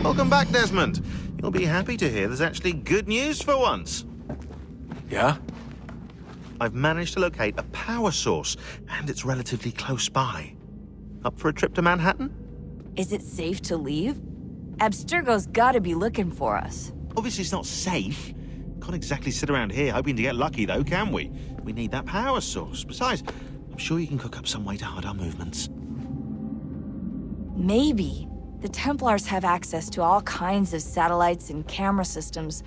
Welcome back, Desmond. You'll be happy to hear there's actually good news for once. Yeah? I've managed to locate a power source, and it's relatively close by. Up for a trip to Manhattan? Is it safe to leave? Abstergo's gotta be looking for us. Obviously, it's not safe. Can't exactly sit around here hoping to get lucky, though, can we? We need that power source. Besides, I'm sure you can cook up some way to hide our movements. Maybe. The Templars have access to all kinds of satellites and camera systems.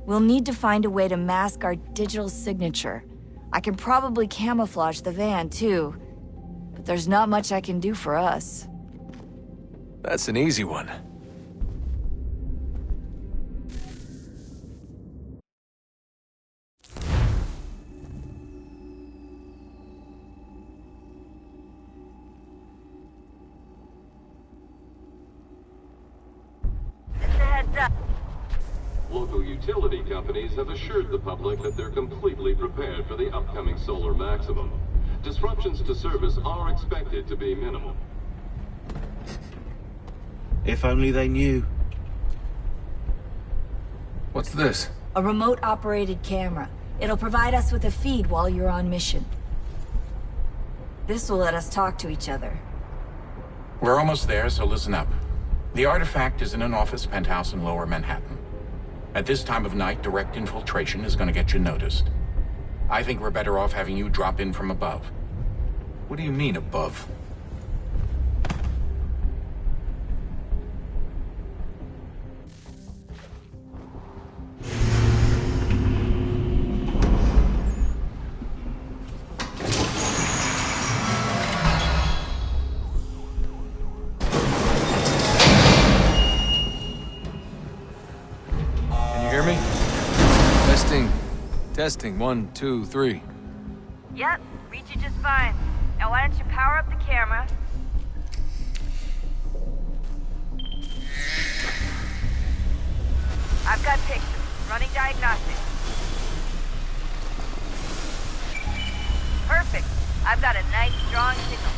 We'll need to find a way to mask our digital signature. I can probably camouflage the van, too. But there's not much I can do for us. That's an easy one. Local utility companies have assured the public that they're completely prepared for the upcoming solar maximum. Disruptions to service are expected to be minimal. If only they knew. What's this? A remote-operated camera. It'll provide us with a feed while you're on mission. This will let us talk to each other. We're almost there, so listen up. The artifact is in an office penthouse in Lower Manhattan. At this time of night, direct infiltration is going to get you noticed. I think we're better off having you drop in from above. What do you mean, above? Testing, 1, 2, 3. Yep, reach you just fine. Now why don't you power up the camera? I've got pictures. Running diagnostics. Perfect. I've got a nice, strong signal.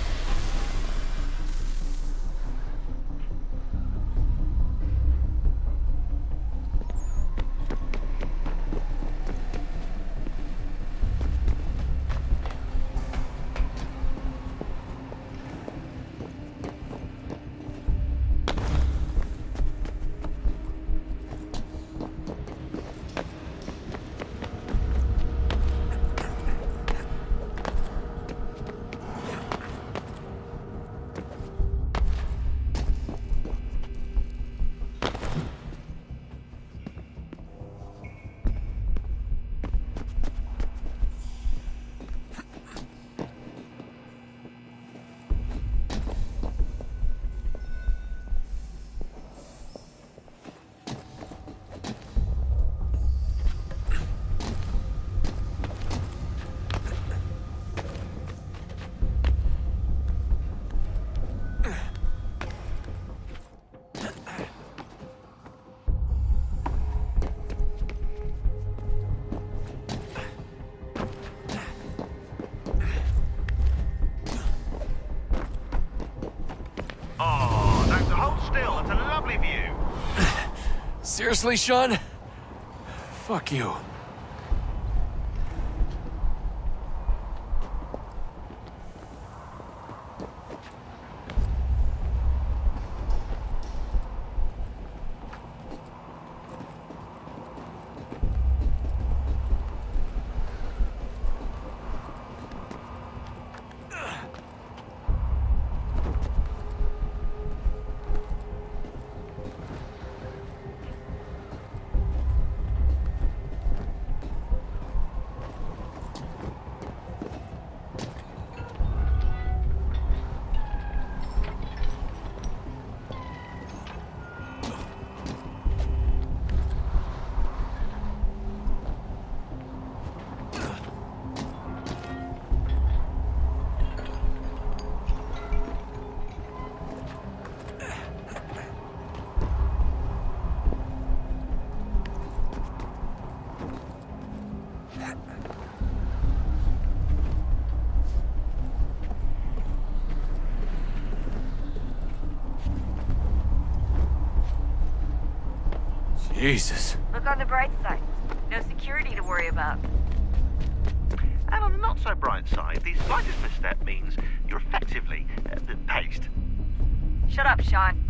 Seriously, Sean? Fuck you. Jesus. Look on the bright side. No security to worry about. And on the not so bright side, the slightest misstep means you're effectively paced. Shut up, Sean.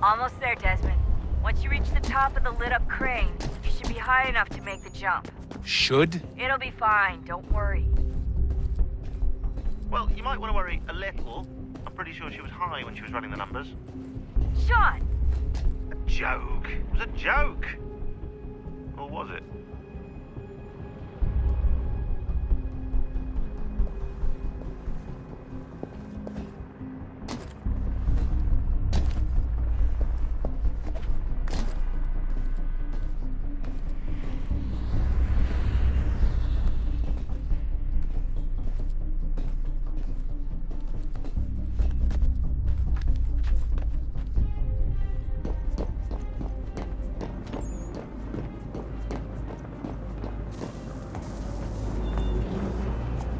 Almost there, Desmond. Once you reach the top of the lit-up crane, you should be high enough to make the jump. Should? It'll be fine, don't worry. Well, you might want to worry a little. I'm pretty sure she was high when she was running the numbers. Sean! A joke. It was a joke. Or was it?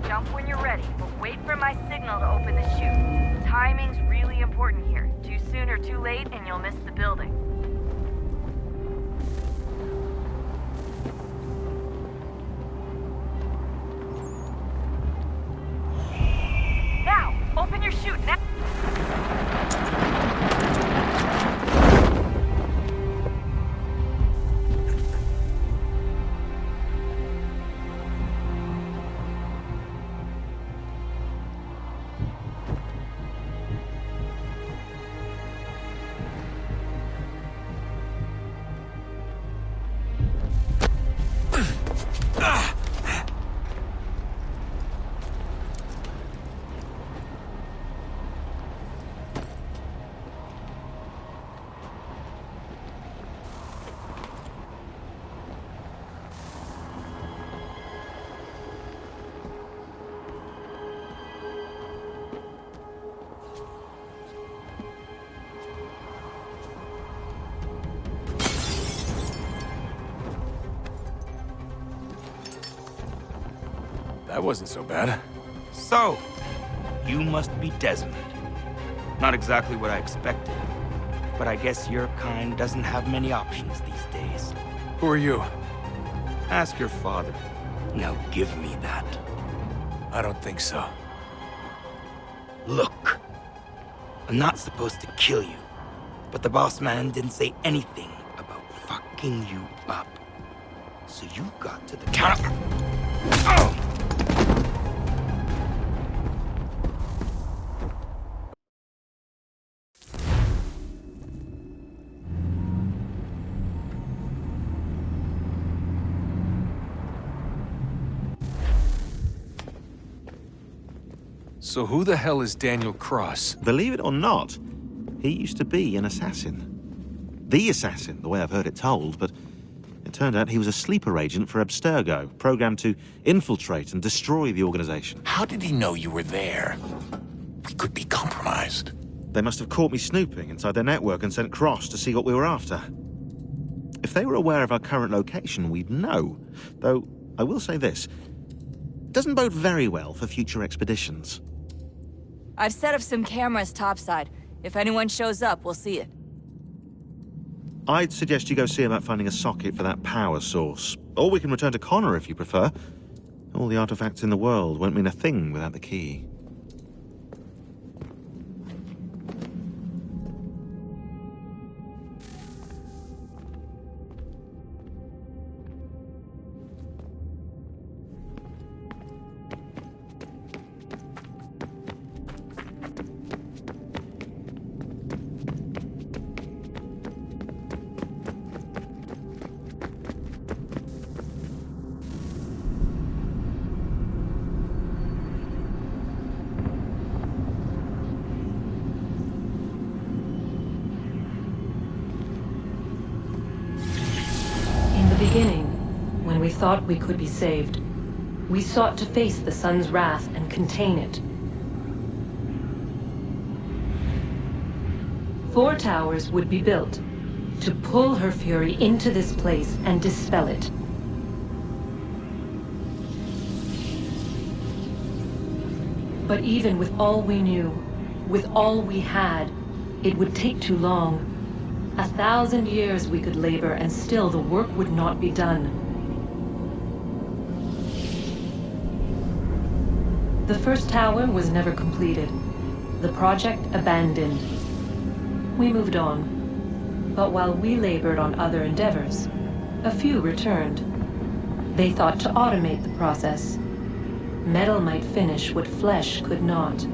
Jump when you're ready, but wait for my signal to open the chute. Timing's really important here. Too soon or too late, and you'll miss the building. Now! Open your chute, now! That wasn't so bad. So, you must be Desmond. Not exactly what I expected, but I guess your kind doesn't have many options these days. Who are you? Ask your father. Now give me that. I don't think so. Look, I'm not supposed to kill you, but the boss man didn't say anything about fucking you up. So you got to the counter. Oh! So who the hell is Daniel Cross? Believe it or not, he used to be an assassin. The assassin, the way I've heard it told, but it turned out he was a sleeper agent for Abstergo, programmed to infiltrate and destroy the organization. How did he know you were there? We could be compromised. They must have caught me snooping inside their network and sent Cross to see what we were after. If they were aware of our current location, we'd know. Though, I will say this, it doesn't bode very well for future expeditions. I've set up some cameras topside. If anyone shows up, we'll see it. I'd suggest you go see about finding a socket for that power source. Or we can return to Connor if you prefer. All the artifacts in the world won't mean a thing without the key. Beginning, when we thought we could be saved, we sought to face the sun's wrath and contain it. 4 towers would be built to pull her fury into this place and dispel it. But even with all we knew, with all we had, it would take too long. 1,000 years we could labor, and still the work would not be done. The first tower was never completed. The project abandoned. We moved on. But while we labored on other endeavors, a few returned. They thought to automate the process. Metal might finish what flesh could not.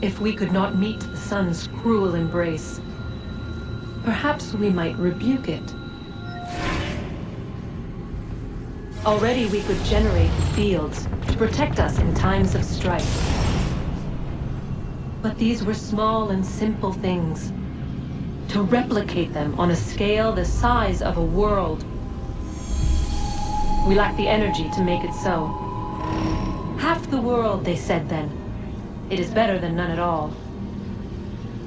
If we could not meet the sun's cruel embrace, perhaps we might rebuke it. Already we could generate the fields to protect us in times of strife. But these were small and simple things. To replicate them on a scale the size of a world, we lack the energy to make it so. Half the world, they said then. It is better than none at all.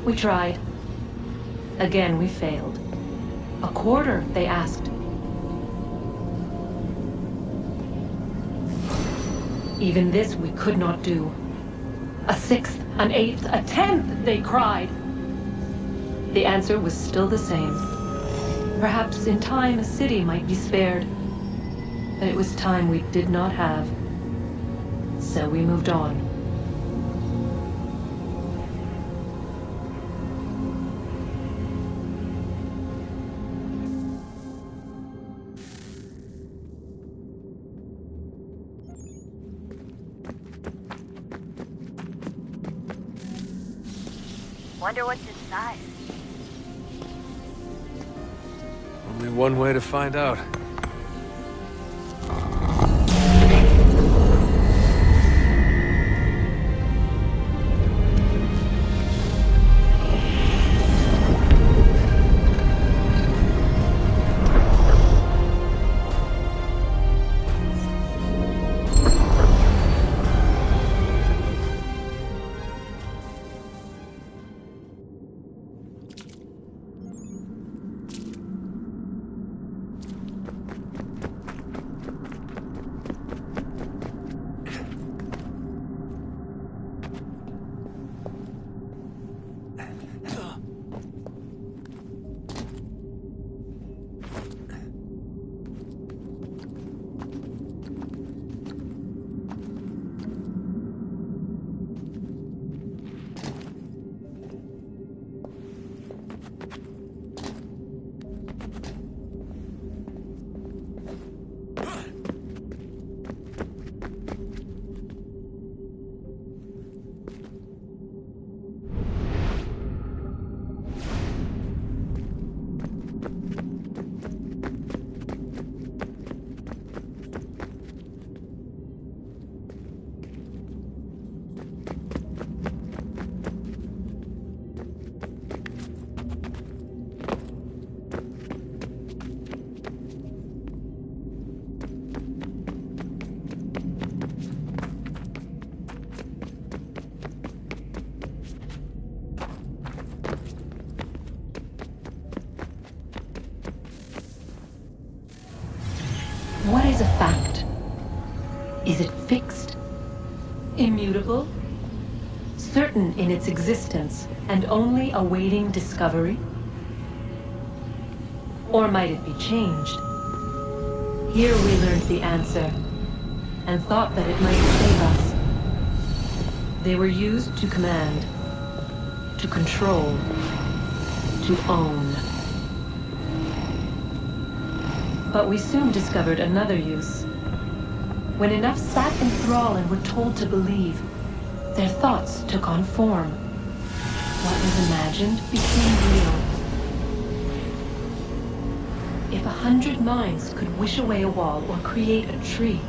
We tried. Again, we failed. A quarter, they asked. Even this we could not do. A 6th, an 8th, a 10th, they cried. The answer was still the same. Perhaps in time a city might be spared. But it was time we did not have. So we moved on. Wonder what's inside. Only one way to find out. fact? Is it fixed? Immutable? Certain in its existence and only awaiting discovery? Or might it be changed? Here we learned the answer, and thought that it might save us. They were used to command, to control, to own. But we soon discovered another use. When enough sat in thrall and were told to believe, their thoughts took on form. What was imagined became real. If 100 minds could wish away a wall or create a tree,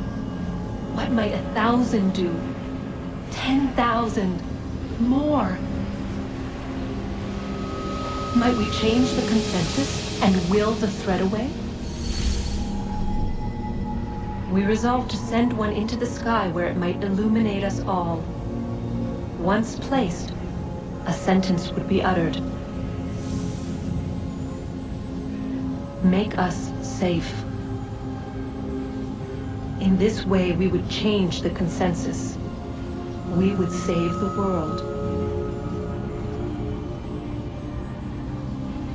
what might 1,000 do? 10,000? More? Might we change the consensus and will the thread away? We resolved to send one into the sky where it might illuminate us all. Once placed, a sentence would be uttered. Make us safe. In this way, we would change the consensus. We would save the world.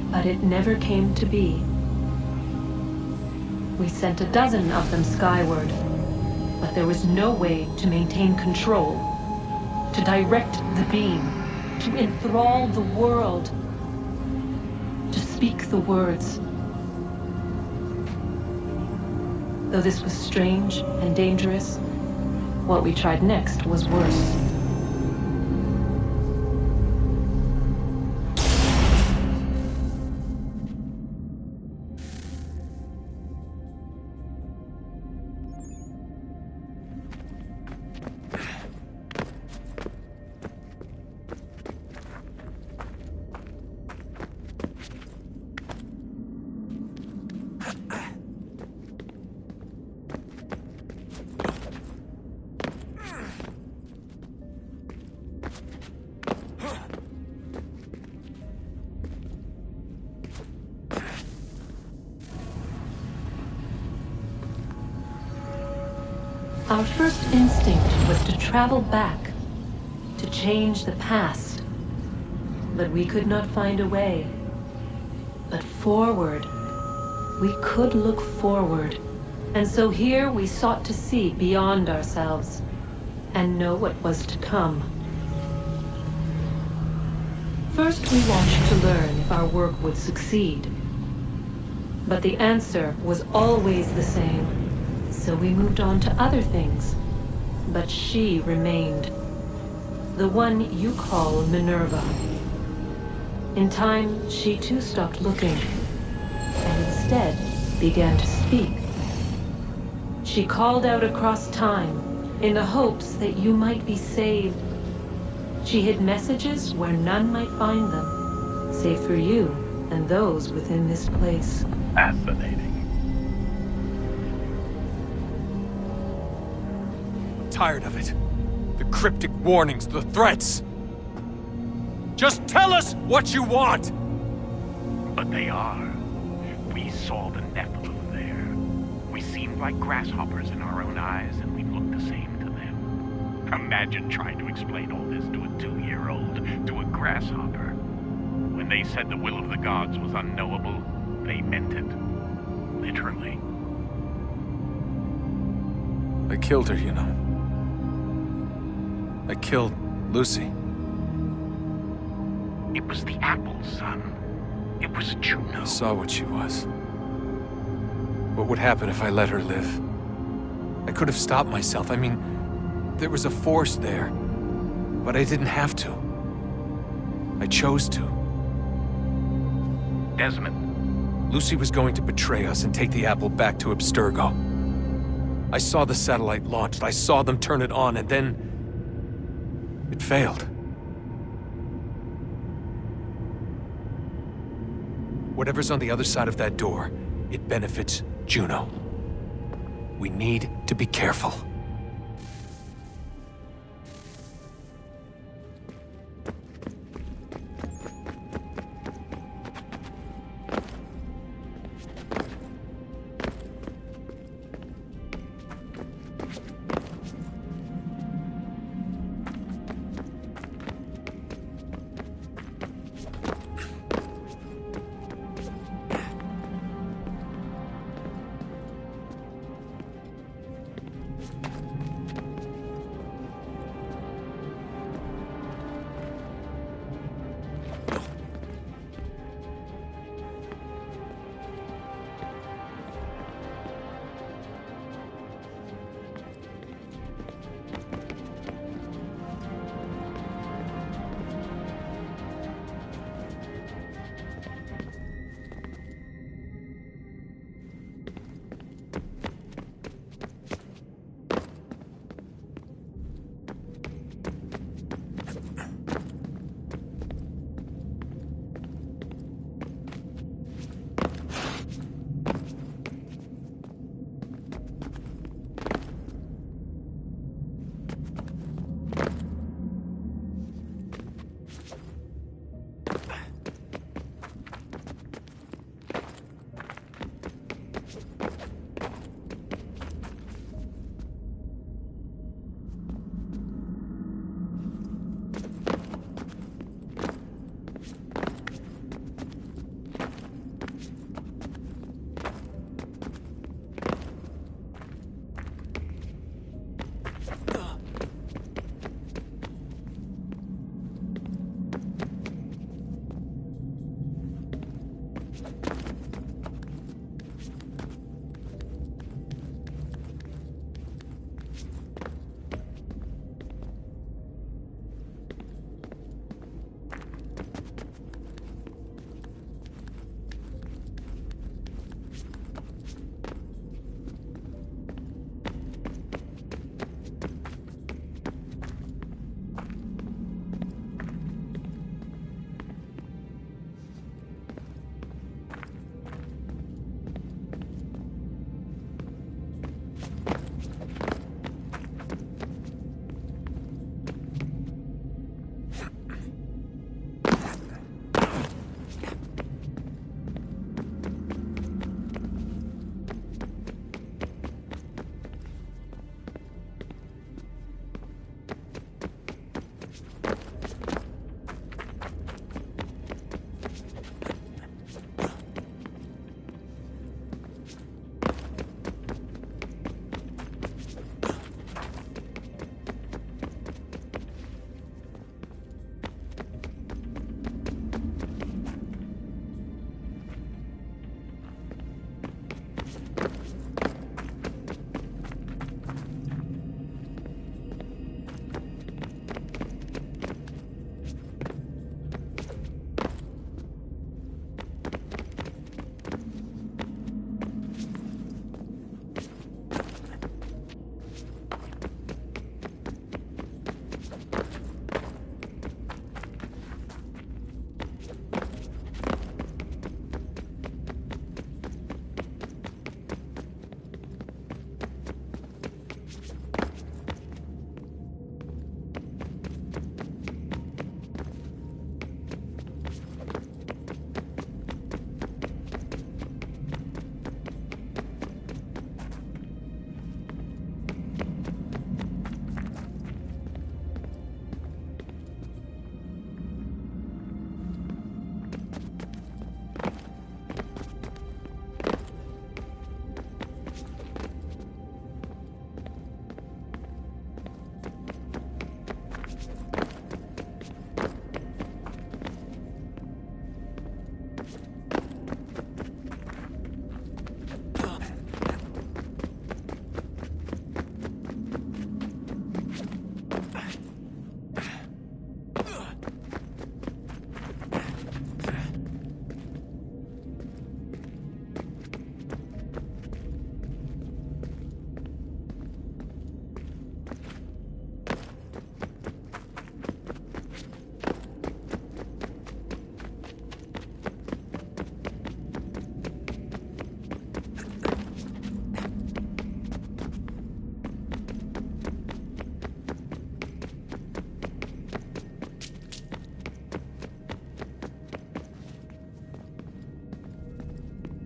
But it never came to be. We sent a dozen of them skyward, but there was no way to maintain control, to direct the beam, to enthrall the world, to speak the words. Though this was strange and dangerous, what we tried next was worse. Our first instinct was to travel back, to change the past. But we could not find a way. But forward. We could look forward. And so here we sought to see beyond ourselves, and know what was to come. First we watched to learn if our work would succeed. But the answer was always the same. So we moved on to other things. But she remained. The one you call Minerva. In time, she too stopped looking, and instead began to speak. She called out across time, in the hopes that you might be saved. She hid messages where none might find them, save for you and those within this place. Fascinating. Tired of it. The cryptic warnings, the threats. Just tell us what you want! But they are. We saw the Nephilim there. We seemed like grasshoppers in our own eyes, and we looked the same to them. Imagine trying to explain all this to a 2-year-old, to a grasshopper. When they said the will of the gods was unknowable, they meant it. Literally. I killed her, you know. I killed Lucy. It was the apple, son. It was Juno. I saw what she was. What would happen if I let her live? I could have stopped myself. I mean, there was a force there. But I didn't have to. I chose to. Desmond. Lucy was going to betray us and take the apple back to Abstergo. I saw the satellite launched. I saw them turn it on, and then it failed. Whatever's on the other side of that door, it benefits Juno. We need to be careful.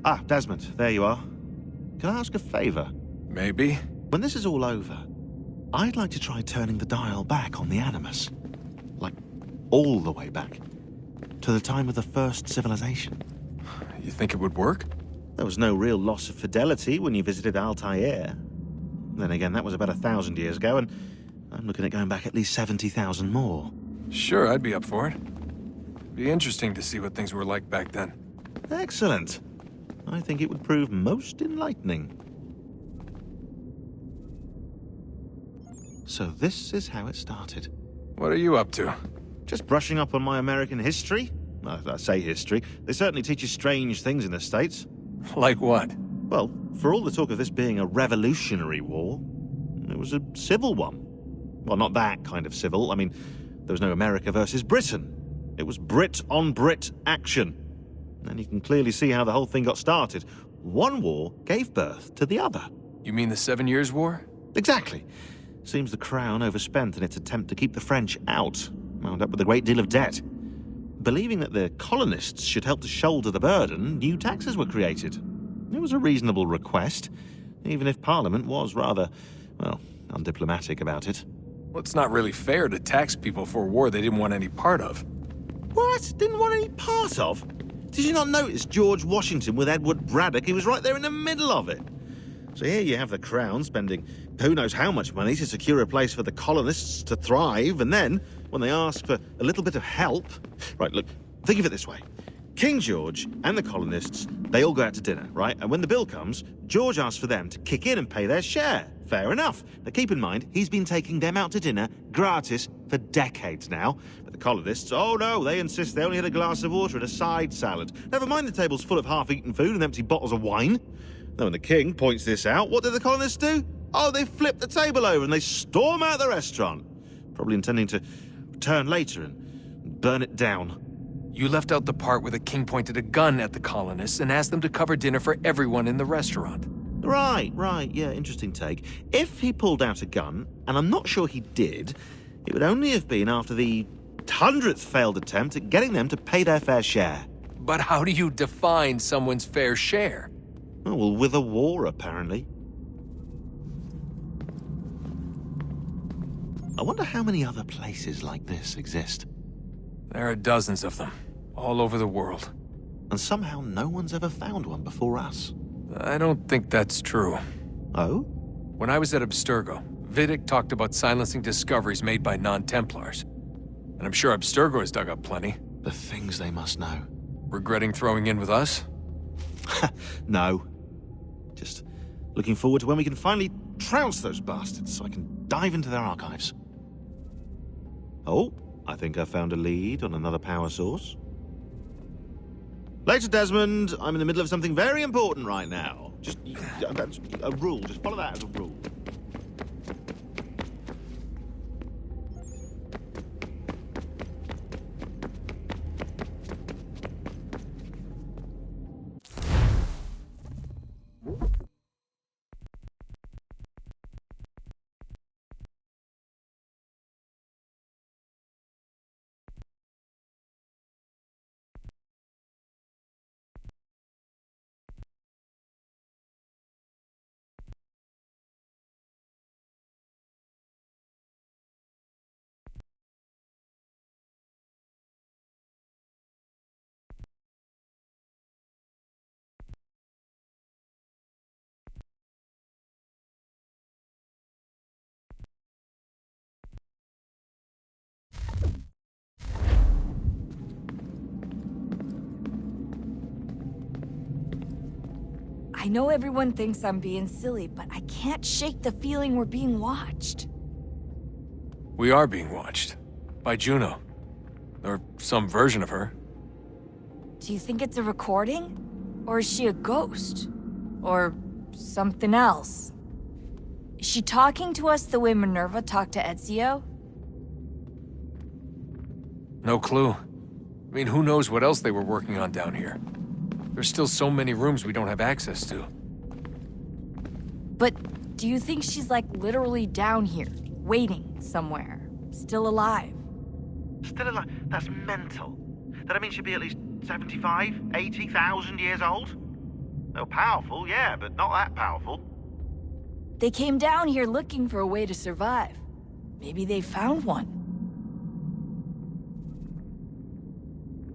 Ah, Desmond, there you are. Can I ask a favor? Maybe? When this is all over, I'd like to try turning the dial back on the Animus. Like, all the way back. To the time of the first civilization. You think it would work? There was no real loss of fidelity when you visited Altair. Then again, that was about 1,000 years ago, and I'm looking at going back at least 70,000 more. Sure, I'd be up for it. Be interesting to see what things were like back then. Excellent. I think it would prove most enlightening. So this is how it started. What are you up to? Just brushing up on my American history. Well, I say history. They certainly teach you strange things in the States. Like what? Well, for all the talk of this being a revolutionary war, it was a civil one. Well, not that kind of civil. I mean, there was no America versus Britain. It was Brit on Brit action. And you can clearly see how the whole thing got started. One war gave birth to the other. You mean the 7 Years' War? Exactly. Seems the Crown overspent in its attempt to keep the French out, wound up with a great deal of debt. Believing that the colonists should help to shoulder the burden, new taxes were created. It was a reasonable request, even if Parliament was rather, well, undiplomatic about it. Well, it's not really fair to tax people for a war they didn't want any part of. What? Didn't want any part of? Did you not notice George Washington with Edward Braddock? He was right there in the middle of it. So here you have the Crown spending who knows how much money to secure a place for the colonists to thrive, and then, when they ask for a little bit of help... Right, look, think of it this way. King George and the colonists, they all go out to dinner, right? And when the bill comes, George asks for them to kick in and pay their share. Fair enough. Now keep in mind, he's been taking them out to dinner gratis for decades now. But the colonists, oh no, they insist they only had a glass of water and a side salad. Never mind the table's full of half-eaten food and empty bottles of wine. Now when the king points this out, what do the colonists do? Oh, they flip the table over and they storm out the restaurant. Probably intending to return later and burn it down. You left out the part where the king pointed a gun at the colonists and asked them to cover dinner for everyone in the restaurant. Right, yeah, interesting take. If he pulled out a gun, and I'm not sure he did, it would only have been after the 100th failed attempt at getting them to pay their fair share. But how do you define someone's fair share? Oh, well, with a war, apparently. I wonder how many other places like this exist. There are dozens of them, all over the world. And somehow no one's ever found one before us. I don't think that's true. Oh? When I was at Abstergo, Vidic talked about silencing discoveries made by non-Templars. And I'm sure Abstergo has dug up plenty. The things they must know. Regretting throwing in with us? No. Just looking forward to when we can finally trounce those bastards so I can dive into their archives. Oh, I think I found a lead on another power source. Later, Desmond. I'm in the middle of something very important right now. That's a rule. Just follow that as a rule. I know everyone thinks I'm being silly, but I can't shake the feeling we're being watched. We are being watched. By Juno. Or some version of her. Do you think it's a recording? Or is she a ghost? Or something else? Is she talking to us the way Minerva talked to Ezio? No clue. I mean, who knows what else they were working on down here? There's still so many rooms we don't have access to. But do you think she's like literally down here, waiting somewhere, still alive? Still alive? That's mental. That I mean she'd be at least 75, 80,000 years old? They're powerful, yeah, but not that powerful. They came down here looking for a way to survive. Maybe they found one.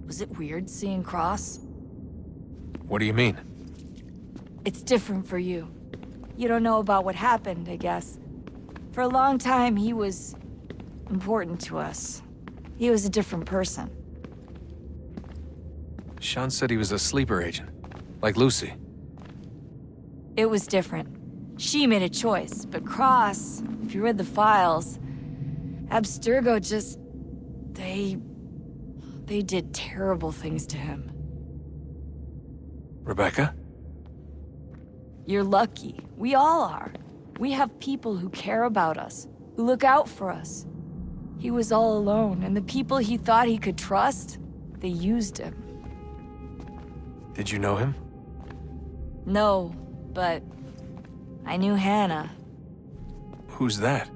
Was it weird seeing Cross? What do you mean? It's different for you. You don't know about what happened, I guess. For a long time, he was important to us. He was a different person. Sean said he was a sleeper agent, like Lucy. It was different. She made a choice, but Cross, if you read the files, Abstergo just... They did terrible things to him. Rebecca? You're lucky. We all are. We have people who care about us, who look out for us. He was all alone, and the people he thought he could trust, they used him. Did you know him? No, but I knew Hannah. Who's that?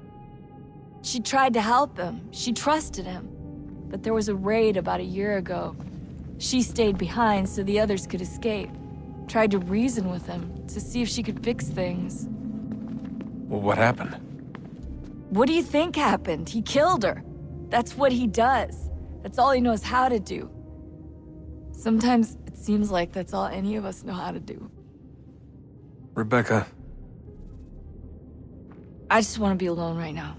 She tried to help him. She trusted him. But there was a raid about a year ago. She stayed behind so the others could escape. Tried to reason with him to see if she could fix things. Well, what happened? What do you think happened? He killed her. That's what he does. That's all he knows how to do. Sometimes it seems like that's all any of us know how to do. Rebecca. I just want to be alone right now.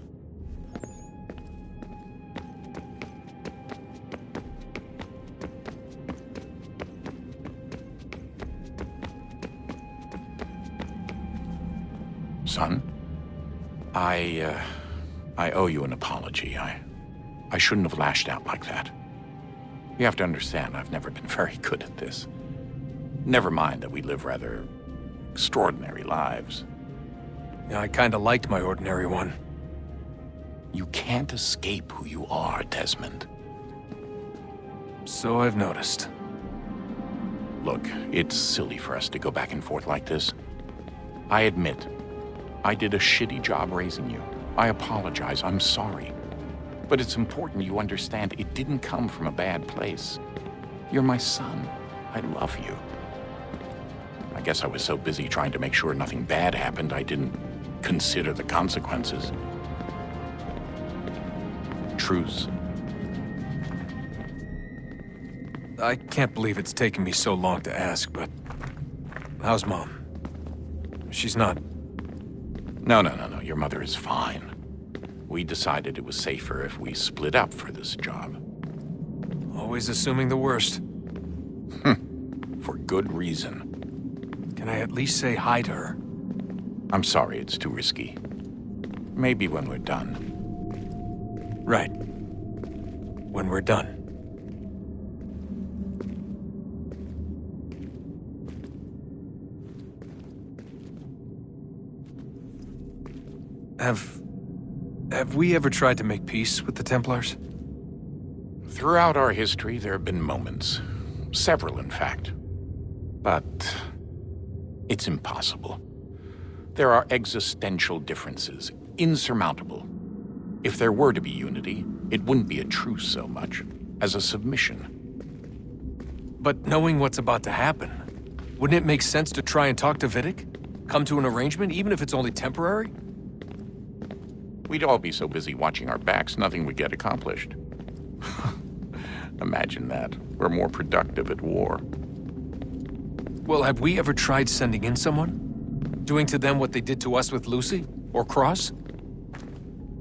Son, I owe you an apology. I shouldn't have lashed out like that. You have to understand, I've never been very good at this. Never mind that we live rather extraordinary lives. Yeah, I kinda liked my ordinary one. You can't escape who you are, Desmond. So I've noticed. Look, it's silly for us to go back and forth like this. I admit, I did a shitty job raising you. I apologize, I'm sorry. But it's important you understand it didn't come from a bad place. You're my son. I love you. I guess I was so busy trying to make sure nothing bad happened, I didn't consider the consequences. Truce. I can't believe it's taken me so long to ask, but... how's Mom? She's not... No. Your mother is fine. We decided it was safer if we split up for this job. Always assuming the worst. For good reason. Can I at least say hi to her? I'm sorry, it's too risky. Maybe when we're done. Right. When we're done. Have we ever tried to make peace with the Templars? Throughout our history, there have been moments. Several, in fact. But it's impossible. There are existential differences, insurmountable. If there were to be unity, it wouldn't be a truce so much as a submission. But knowing what's about to happen, wouldn't it make sense to try and talk to Vidic? Come to an arrangement, even if it's only temporary? We'd all be so busy watching our backs, nothing would get accomplished. Imagine that. We're more productive at war. Well, have we ever tried sending in someone? Doing to them what they did to us with Lucy? Or Cross?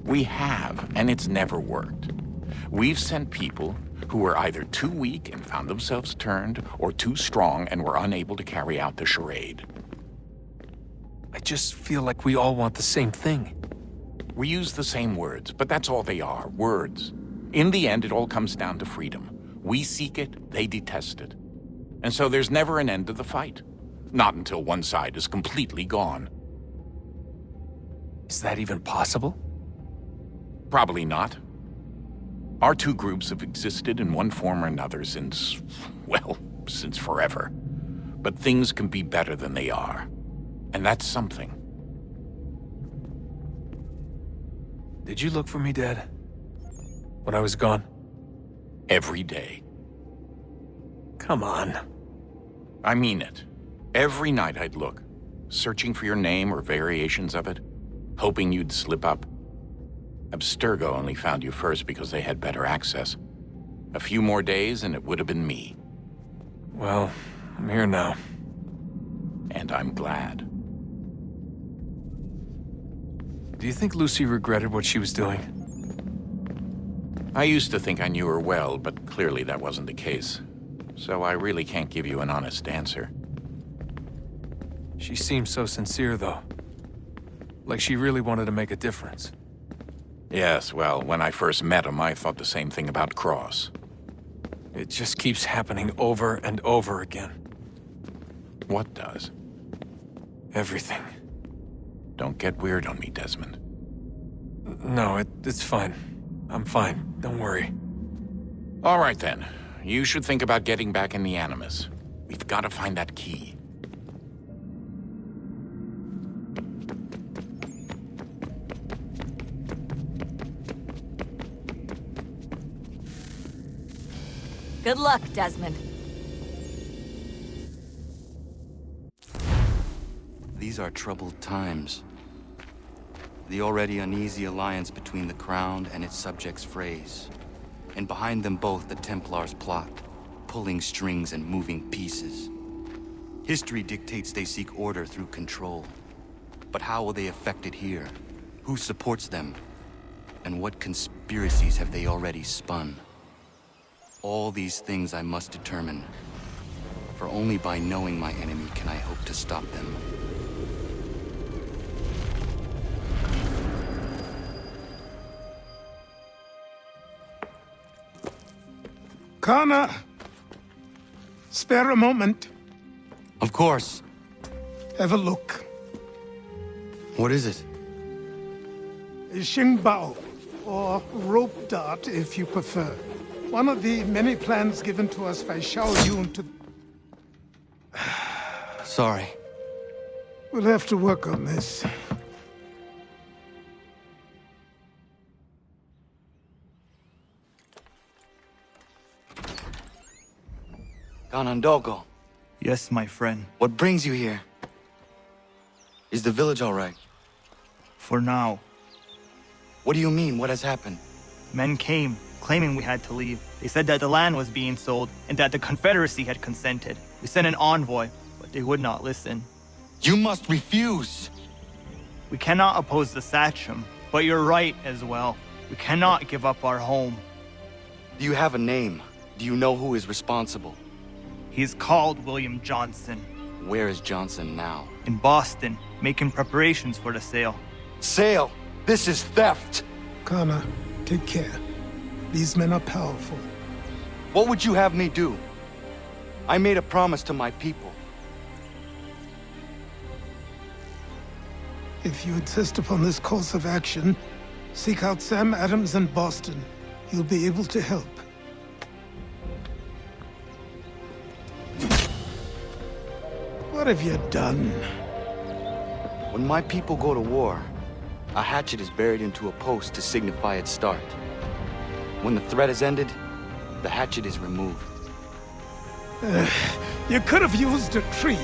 We have, and it's never worked. We've sent people who were either too weak and found themselves turned, or too strong and were unable to carry out the charade. I just feel like we all want the same thing. We use the same words, but that's all they are, words. In the end, it all comes down to freedom. We seek it, they detest it. And so there's never an end to the fight. Not until one side is completely gone. Is that even possible? Probably not. Our two groups have existed in one form or another since, well, since forever. But things can be better than they are. And that's something. Did you look for me, Dad? When I was gone? Every day. Come on. I mean it. Every night I'd look, searching for your name or variations of it, hoping you'd slip up. Abstergo only found you first because they had better access. A few more days and it would have been me. Well, I'm here now. And I'm glad. Do you think Lucy regretted what she was doing? I used to think I knew her well, but clearly that wasn't the case. So I really can't give you an honest answer. She seemed so sincere, though. Like she really wanted to make a difference. Yes, well, when I first met him, I thought the same thing about Cross. It just keeps happening over and over again. What does? Everything. Don't get weird on me, Desmond. No, it's fine. I'm fine. Don't worry. All right, then. You should think about getting back in the Animus. We've got to find that key. Good luck, Desmond. These are troubled times. The already uneasy alliance between the Crown and its subjects frays. And behind them both the Templars plot, pulling strings and moving pieces. History dictates they seek order through control. But how will they affect it here? Who supports them? And what conspiracies have they already spun? All these things I must determine. For only by knowing my enemy can I hope to stop them. Connor! Spare a moment. Of course. Have a look. What is it? Xingbao, or rope dart if you prefer. One of the many plans given to us by Xiao Yun to... Sorry. We'll have to work on this. Ganondogo, Yes, my friend. what brings you here? Is the village all right? For now. What do you mean? What has happened? Men came, claiming we had to leave. They said that the land was being sold, and that the Confederacy had consented. We sent an envoy, but they would not listen. You must refuse! We cannot oppose the Sachem, but you're right as well. We cannot give up our home. Do you have a name? Do you know who is responsible? He is called William Johnson. Where is Johnson now? In Boston, making preparations for the sale. Sale! This is theft! Connor, take care. These men are powerful. What would you have me do? I made a promise to my people. If you insist upon this course of action, seek out Sam Adams in Boston. He'll be able to help. What have you done? When my people go to war, a hatchet is buried into a post to signify its start. When the threat is ended, the hatchet is removed. You could have used a tree.